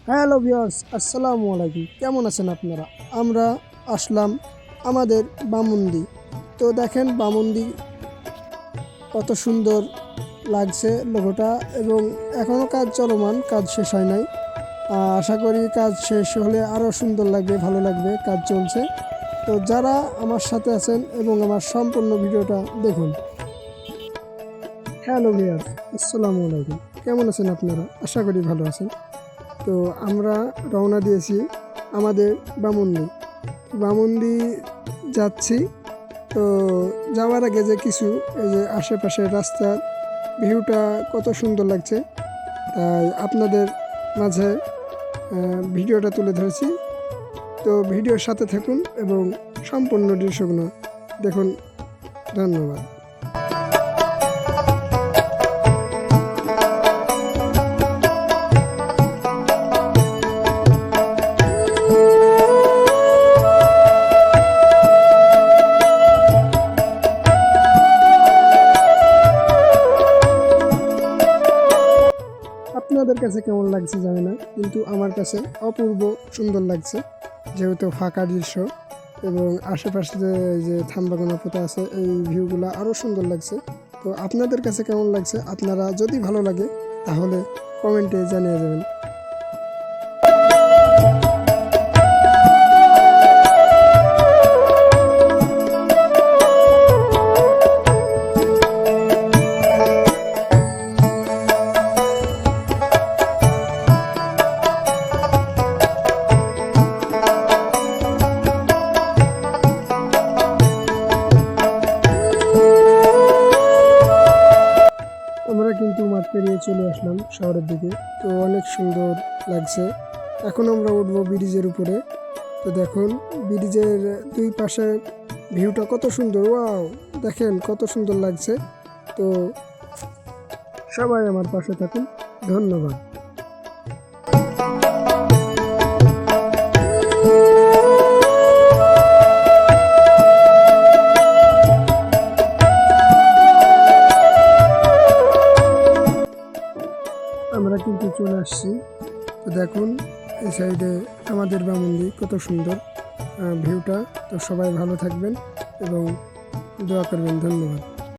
Hello viewers, আসসালামু আলাইকুম। কেমন আছেন আপনারা? আমরা আসলাম আমাদের বামুন্দি। তো দেখেন বামুন্দি কত সুন্দর লাগছে লোগোটা, এবং এখনও কাজ চলমান, কাজ শেষ হয় নাই। আশা করি কাজ শেষ হলে আরও সুন্দর লাগবে, ভালো লাগবে। কাজ চলছে। তো যারা আমার সাথে আছেন এবং আমার সম্পূর্ণ ভিডিওটা দেখুন। হ্যালো ভিউয়ার্স, আসসালামু আলাইকুম। কেমন আছেন আপনারা? আশা করি ভালো আছেন। তো আমরা রওনা দিয়েছি আমাদের বামুন্দি যাচ্ছি। তো যাওয়ার আগে যে কিছু এই যে আশেপাশের রাস্তার ভিউটা কত সুন্দর লাগছে, তাই আপনাদের মাঝে ভিডিওটা তুলে ধরেছি। তো ভিডিওর সাথে থাকুন এবং সম্পূর্ণ দৃশ্যগুলো দেখুন। ধন্যবাদ। আপনাদের কাছে কেমন লাগছে জানি না, কিন্তু আমার কাছে অপূর্ব সুন্দর লাগছে, যেহেতু ফাঁকা দৃশ্য এবং আশেপাশে যে থাম্বাগুলো পোতা আছে, এই ভিউগুলো আরও সুন্দর লাগছে। তো আপনাদের কাছে কেমন লাগছে, আপনারা যদি ভালো লাগে তাহলে কমেন্টে জানিয়ে যাবেন। আমরা কিন্তু মাঠ পেরিয়ে চলে আসলাম শহরের দিকে। তো অনেক সুন্দর লাগছে। এখন আমরা উঠবো ব্রিজের উপরে। তো দেখুন ব্রিজের দুই পাশে ভিউটা কত সুন্দর। ওয়াও, দেখেন কত সুন্দর লাগছে। তো সবাই আমার পাশে থাকুন। ধন্যবাদ। আমরা কিন্তু চলে আসছি। তো দেখুন এই সাইডে আমাদের বামুন্দি কত সুন্দর ভিউটা। তো সবাই ভালো থাকবেন এবং দোয়া করবেন। ধন্যবাদ।